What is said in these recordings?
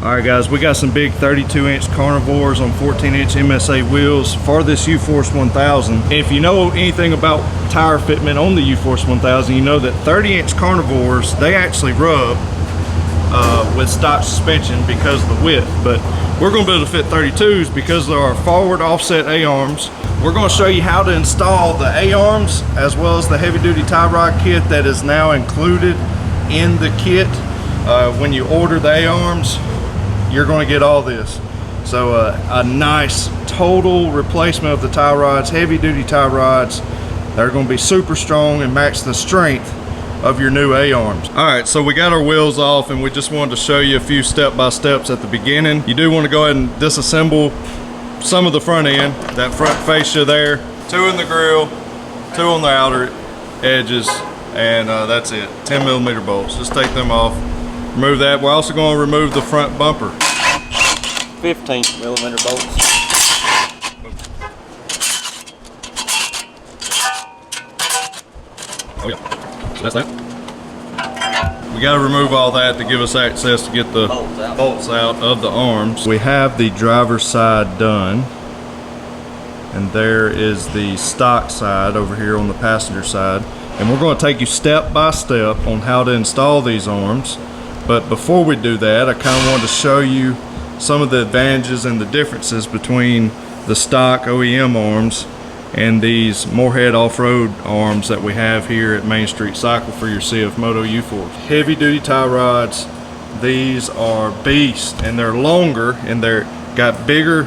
Alright guys, we got some big 32-inch carnivores on 14-inch MSA wheels for this UFORCE 1000. And if you know anything about tire fitment on the UFORCE 1000, you know that 30-inch carnivores, they actually rub with stock suspension because of the width. But we're going to be able to fit 32s because there are forward offset A-arms. We're going to show you how to install the A-arms as well as the heavy-duty tie rod kit that is now included in the kit. When you order the A-arms, you're going to get all this. So a nice total replacement of the tie rods, heavy duty tie rods. They're going to be super strong and match the strength of your new A-arms. All right, so we got our wheels off and we just wanted to show you a few step-by-steps at the beginning. You do want to go ahead and disassemble some of the front end, that front fascia there, 2 in the grill, 2 on the outer edges, and that's it. 10mm bolts. Just take them off. Remove that. We're also going to remove the front bumper. 15mm bolts. Oh yeah. So that's that. We got to remove all that to give us access to get the bolts out of the arms. We have the driver's side done. And there is the stock side over here on the passenger side. And we're going to take you step by step on how to install these arms. But before we do that, I kind of wanted to show you some of the advantages and the differences between the stock OEM arms and these Moorhead Off-Road arms that we have here at Main Street Cycle for your CFMOTO UFORCE. Heavy duty tie rods, these are beasts, and they're longer, and they're got bigger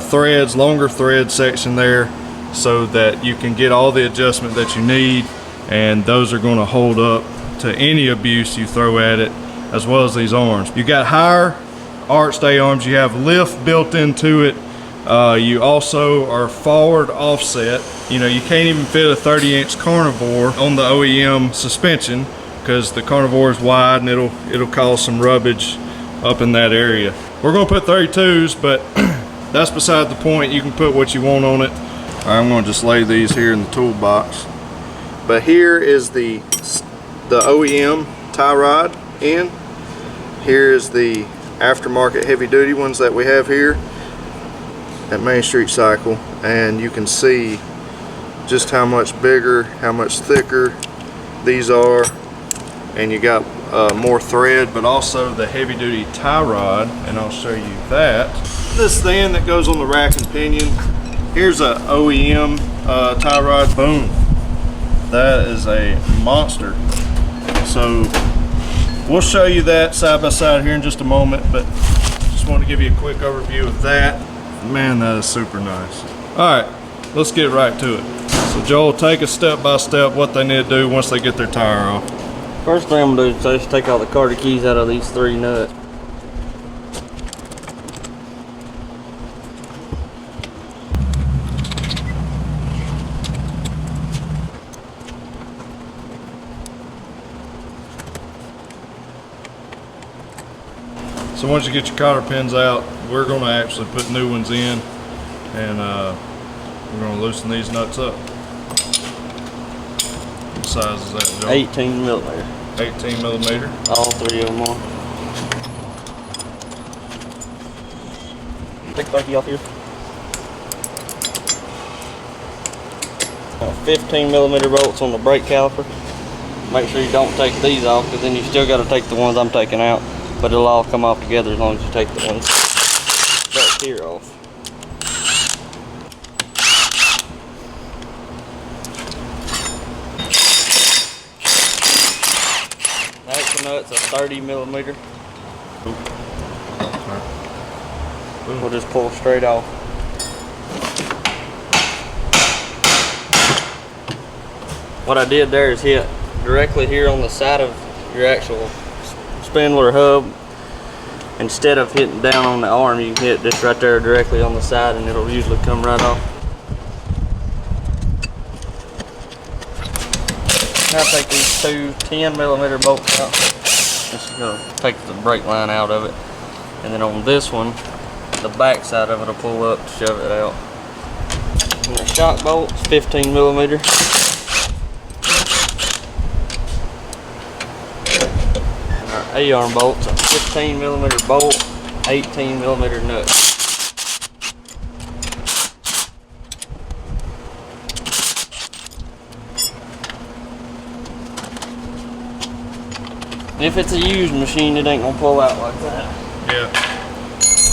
threads, longer thread section there, so that you can get all the adjustment that you need, and those are going to hold up to any abuse you throw at it, as well as these arms. You got higher arched A-arms, you have lift built into it. You also are forward offset. You know, you can't even fit a 30-inch carnivore on the OEM suspension because the carnivore is wide and it'll cause some rubbage up in that area. We're going to put 32s, but that's beside the point. You can put what you want on it. All right, I'm going to just lay these here in the toolbox. But here is the OEM tie rod end. Here is the aftermarket heavy duty ones that we have here at Main Street Cycle, and you can see just how much bigger, how much thicker these are, and you got more thread, but also the heavy duty tie rod, and I'll show you that. This is the end that goes on the rack and pinion. Here's a OEM tie rod. Boom, that is a monster. So we'll show you that side by side here in just a moment, but just want to give you a quick overview of that. Man, that is super nice. All right, let's get right to it. So Joel, take us step by step what they need to do once they get their tire off. First thing I'm going to do is just take all the carter keys out of these 3 nuts. So once you get your cotter pins out, we're going to actually put new ones in, and we're going to loosen these nuts up. What size is that, Joe? 18mm. 18mm. All 3 of them on. Take the key off here. 15mm bolts on the brake caliper. Make sure you don't take these off, because then you still got to take the ones I'm taking out. But it'll all come off together as long as you take the ones back here off. Axle nuts are 30mm. We'll just pull straight off. What I did there is hit directly here on the side of your actual spindle or hub. Instead of hitting down on the arm, you can hit this right there directly on the side, and it'll usually come right off. Now take these 2 10mm bolts out. Just gonna take the brake line out of it, and then on this one, the back side of it will pull up to shove it out. And the shock bolts, 15mm. A-arm bolts, a 15mm bolt, 18mm nut. If it's a used machine, it ain't gonna pull out like that.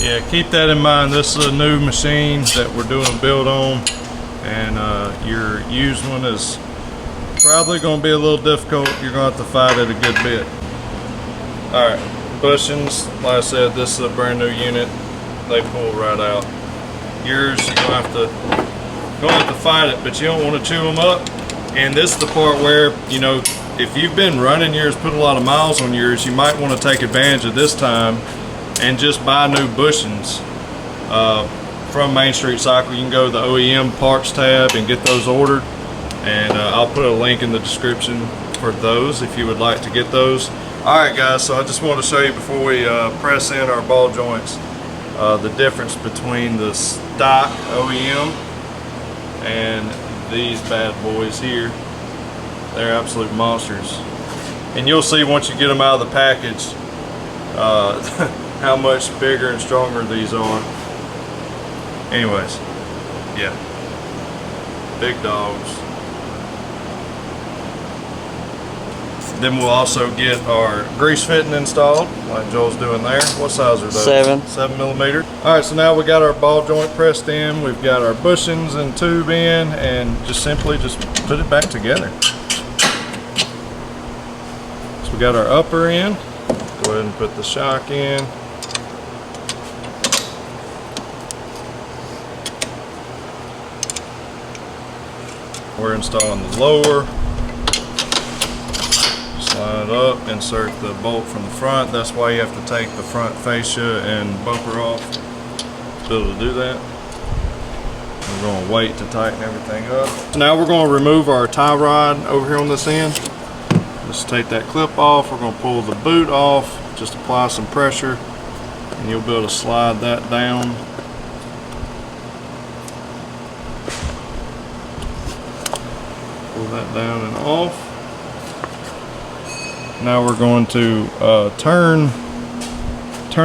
Yeah, keep that in mind. This is a new machine that we're doing a build on, and your used one is probably going to be a little difficult. You're going to have to fight it a good bit. Alright, bushings, like I said, this is a brand new unit. They pull right out. Yours, you're going to have to fight it, but you don't want to chew them up. And this is the part where, you know, if you've been running yours, put a lot of miles on yours, you might want to take advantage of this time and just buy new bushings from Main Street Cycle. You can go to the OEM parts tab and get those ordered, and I'll put a link in the description for those if you would like to get those. Alright guys, so I just want to show you before we press in our ball joints the difference between the stock OEM and these bad boys here. They're absolute monsters, and you'll see once you get them out of the package how much bigger and stronger these are. Anyways, yeah, big dogs. Then we'll also get our grease fitting installed, like Joel's doing there. What size are those? 7mm. All right, so now we got our ball joint pressed in. We've got our bushings and tube in, and just simply put it back together. So we got our upper in. Go ahead and put the shock in. We're installing the lower. Slide up, insert the bolt from the front. That's why you have to take the front fascia and bumper off to be able to do that. We're going to wait to tighten everything up. So now we're going to remove our tie rod over here on this end. Just take that clip off. We're going to pull the boot off. Just apply some pressure, and you'll be able to slide that down. Pull that down and off. Now we're going to turn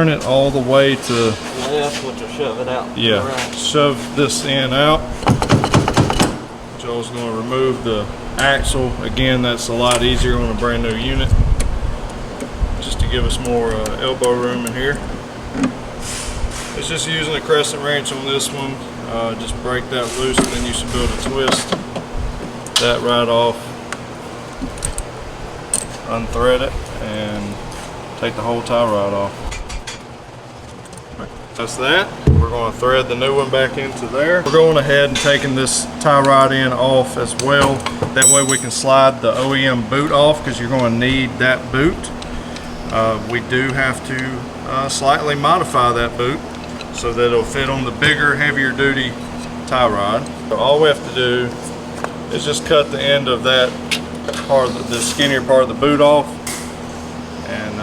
it all the way to left, which will shove it out. Yeah, right. Shove this end out. Joel's going to remove the axle. Again, that's a lot easier on a brand new unit, just to give us more elbow room in here. It's just using a crescent wrench on this one. Just break that loose, and then you should be able to twist that right off, unthread it, and take the whole tie rod off. That's that. We're going to thread the new one back into there. We're going ahead and taking this tie rod end off as well. That way we can slide the OEM boot off, because you're going to need that boot. We do have to slightly modify that boot so that it'll fit on the bigger, heavier duty tie rod. So all we have to do is just cut the end of that part, the skinnier part of the boot off, and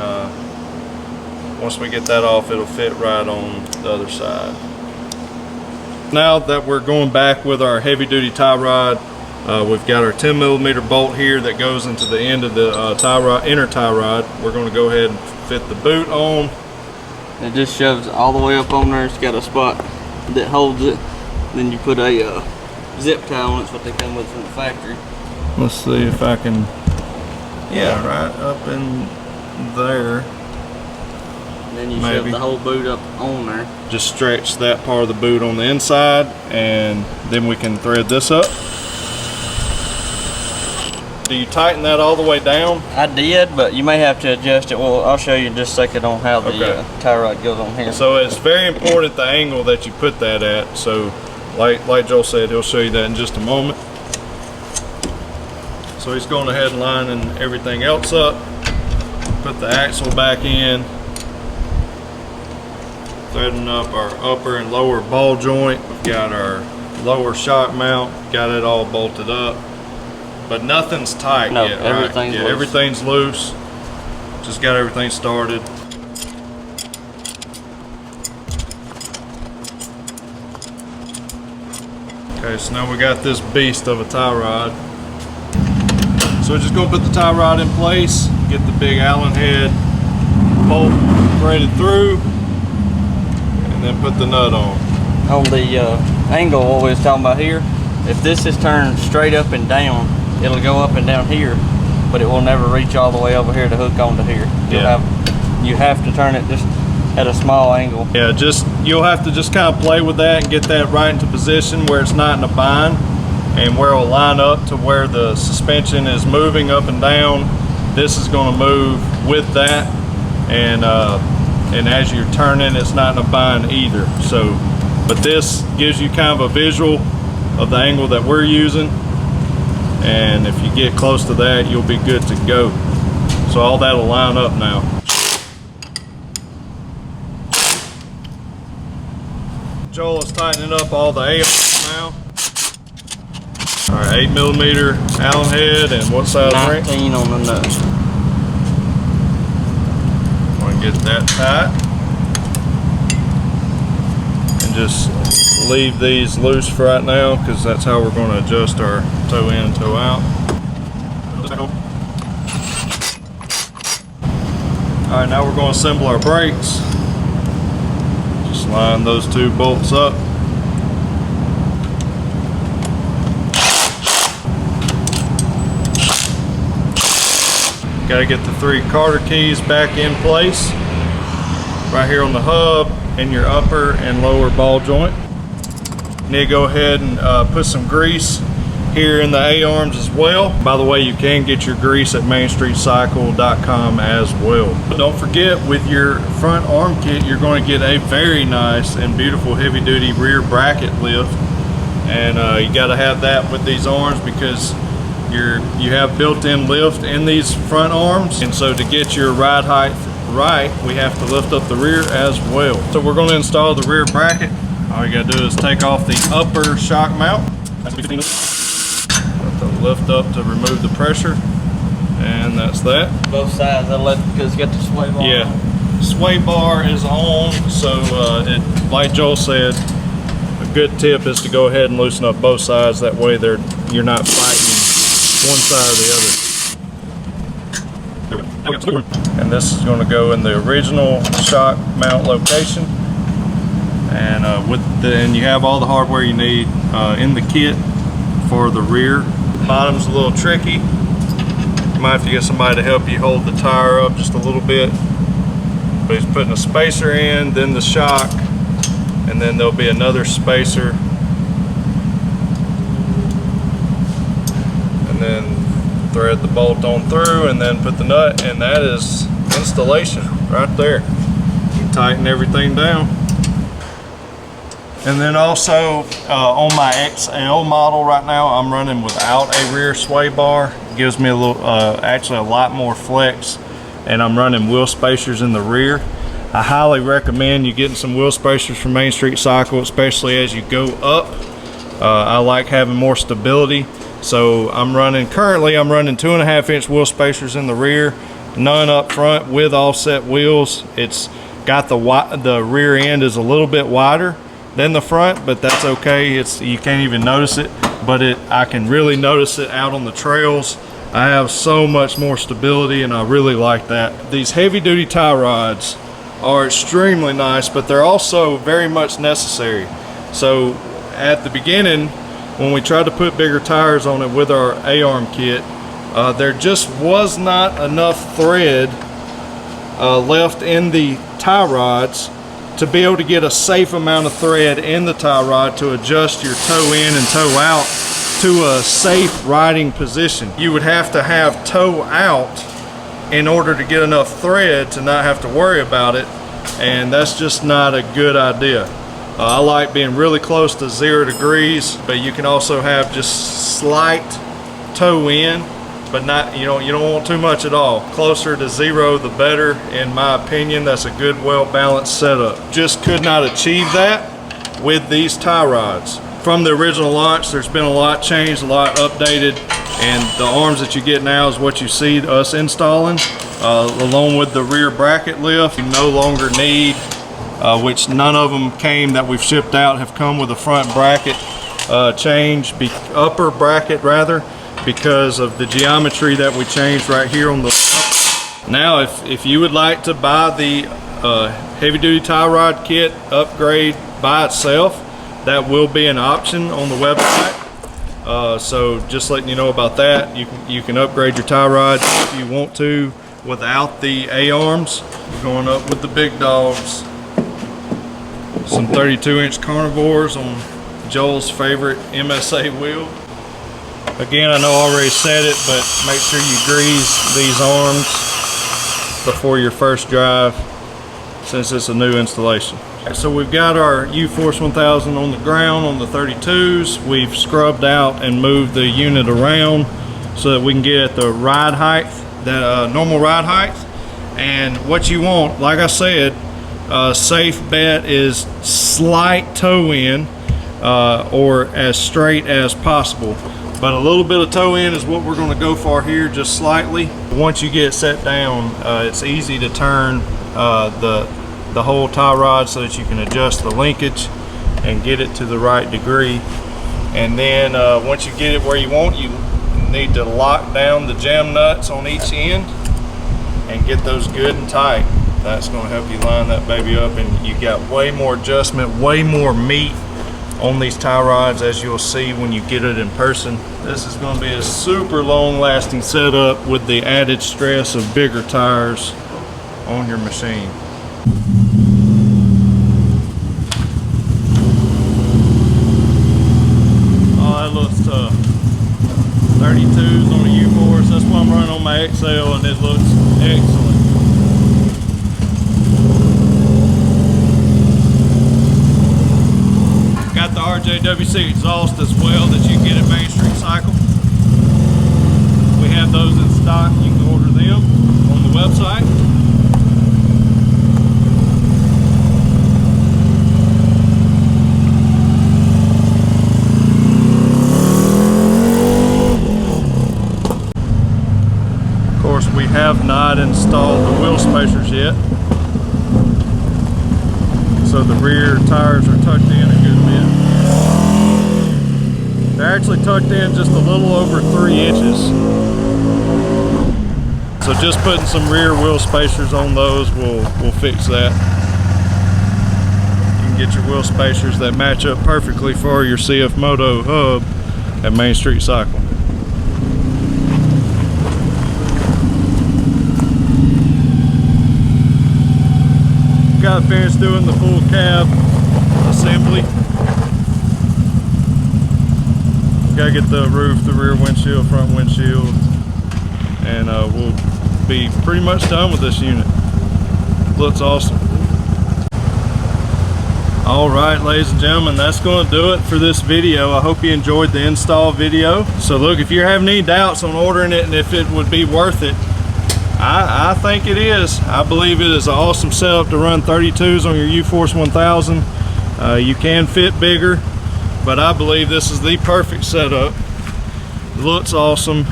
once we get that off, it'll fit right on the other side. Now that we're going back with our heavy duty tie rod, we've got our 10mm bolt here that goes into the end of the inner tie rod. We're going to go ahead and fit the boot on. It just shoves all the way up on there. It's got a spot that holds it. Then you put a zip tie on it. That's what they come with from the factory. Let's see if I can, yeah, right up in there. And then you Maybe shove the whole boot up on there. Just stretch that part of the boot on the inside, and then we can thread this up. Do you tighten that all the way down? I did, but you may have to adjust it. Well, I'll show you in just a second on how the tie rod goes on here. So it's very important the angle that you put that at. So like Joel said, he'll show you that in just a moment. So he's going ahead and lining everything else up. Put the axle back in. Threading up our upper and lower ball joint. We've got our lower shock mount. Got it all bolted up. But nothing's tight yet, right? Everything's loose. Everything's loose. Just got everything started. Okay, so now we got this beast of a tie rod. So we're just gonna put the tie rod in place, get the big Allen head bolt threaded through, and then put the nut on. On the angle what we was talking about here, if this is turned straight up and down, it'll go up and down here, but it will never reach all the way over here to hook onto here. You have to turn it just at a small angle. Yeah, you'll have to just kind of play with that and get that right into position where it's not in a bind, and where it'll line up to where the suspension is moving up and down. This is going to move with that, and as you're turning, it's not in a bind either. So, but this gives you kind of a visual of the angle that we're using, and if you get close to that, you'll be good to go. So all that'll line up now. Joel is tightening up all the A-arms now. All right, 8mm Allen head, and what size ring? 19 on the nut. Want to get that tight, and just leave these loose for right now, because that's how we're going to adjust our toe in and toe out. All right, now we're going to assemble our brakes. Just line those two bolts up. Got to get the 3 Carter keys back in place right here on the hub and your upper and lower ball joint. You need to go ahead and put some grease here in the A-arms as well. By the way, you can get your grease at mainstreetcycle.com as well. But don't forget, with your front arm kit, you're going to get a very nice and beautiful heavy-duty rear bracket lift, and you got to have that with these arms, because you have built-in lift in these front arms, and so to get your ride height right, we have to lift up the rear as well. So we're going to install the rear bracket. All you got to do is take off the upper shock mount. Let the lift up to remove the pressure, and that's that. Both sides, because it's got the sway bar. Yeah, sway bar is on, so like Joel said, a good tip is to go ahead and loosen up both sides. That way you're not fighting one side or the other. And this is going to go in the original shock mount location, and and you have all the hardware you need in the kit for the rear. The bottom's a little tricky. You might have to get somebody to help you hold the tire up just a little bit. But he's putting a spacer in, then the shock, and then there'll be another spacer, and then thread the bolt on through, and then put the nut, and that is installation right there. You tighten everything down. And then also on my XL model right now, I'm running without a rear sway bar. It gives me a little, actually a lot more flex, and I'm running wheel spacers in the rear. I highly recommend you getting some wheel spacers from Main Street Cycle, especially as you go up. I like having more stability, so currently I'm running 2.5-inch wheel spacers in the rear, none up front with offset wheels. It's got the rear end is a little bit wider than the front, but that's okay. You can't even notice it, but I can really notice it out on the trails. I have so much more stability, and I really like that. These heavy duty tie rods are extremely nice, but they're also very much necessary. So at the beginning, when we tried to put bigger tires on it with our A-arm kit, there just was not enough thread left in the tie rods to be able to get a safe amount of thread in the tie rod to adjust your toe in and toe out to a safe riding position. You would have to have toe out in order to get enough thread to not have to worry about it, and that's just not a good idea. I like being really close to 0 degrees, but you can also have just slight toe in, but not, you don't want too much at all. Closer to 0 the better, in my opinion. That's a good, well-balanced setup. Just could not achieve that with these tie rods. From the original launch, there's been a lot changed, a lot updated, and the arms that you get now is what you see us installing, along with the rear bracket lift. You no longer need, which none of them came that we've shipped out have come with a front bracket change, upper bracket rather, because of the geometry that we changed right here on the Now, if you would like to buy the heavy duty tie rod kit upgrade by itself, that will be an option on the website. So just letting you know about that. You can upgrade your tie rod if you want to without the A-arms. We're going up with the big dogs. Some 32-inch carnivores on Joel's favorite MSA wheel. Again, I know I already said it, but make sure you grease these arms before your first drive, since it's a new installation. So we've got our UFORCE 1000 on the ground on the 32s. We've scrubbed out and moved the unit around so that we can get at the ride height, the normal ride height. And what you want, like I said, safe bet is slight toe in or as straight as possible. But a little bit of toe in is what we're going to go for here, just slightly. Once you get set down, it's easy to turn the whole tie rod so that you can adjust the linkage and get it to the right degree. And then once you get it where you want, you need to lock down the jam nuts on each end and get those good and tight. That's going to help you line that baby up, and you got way more adjustment, way more meat on these tie rods, as you'll see when you get it in person. This is going to be a super long lasting setup with the added stress of bigger tires on your machine. Oh, that looks tough. 32s on a UFORCE, that's why I'm running on my XL, and it looks excellent. Got the RJWC exhaust as well that you can get at Main Street Cycle. We have those in stock. You can order them on the website. Of course, we have not installed the wheel spacers yet, so the rear tires are tucked in a good bit. They're actually tucked in just a little over 3 inches. So just putting some rear wheel spacers on those will fix that. You can get your wheel spacers that match up perfectly for your CFMOTO hub at Main Street Cycle. Got finished doing the full cab assembly. Gotta get the roof, the rear windshield, front windshield, and we'll be pretty much done with this unit. Looks awesome. All right, ladies and gentlemen, that's going to do it for this video. I hope you enjoyed the install video. So look, if you're having any doubts on ordering it and if it would be worth it, I think it is. I believe it is an awesome setup to run 32s on your UFORCE 1000. You can fit bigger, but I believe this is the perfect setup. It looks awesome,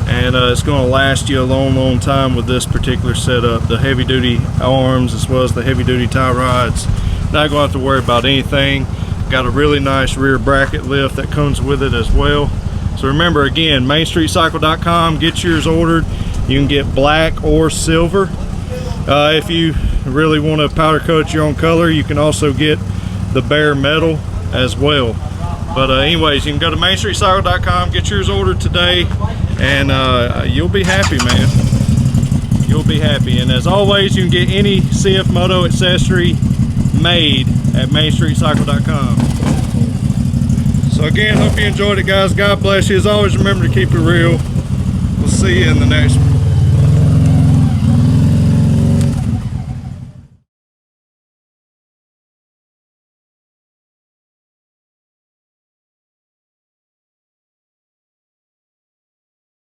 and it's going to last you a long time with this particular setup. The heavy duty arms as well as the heavy duty tie rods, not going to have to worry about anything. Got a really nice rear bracket lift that comes with it as well. So remember, again, mainstreetcycle.com, get yours ordered. You can get black or silver. If you really want to powder coat your own color, you can also get the bare metal as well. But anyways, you can go to mainstreetcycle.com, get yours ordered today, and you'll be happy, man. You'll be happy. And as always, you can get any CFMOTO accessory made at mainstreetcycle.com. So again, hope you enjoyed it, guys. God bless you. As always, remember to keep it real. We'll see you in the next one.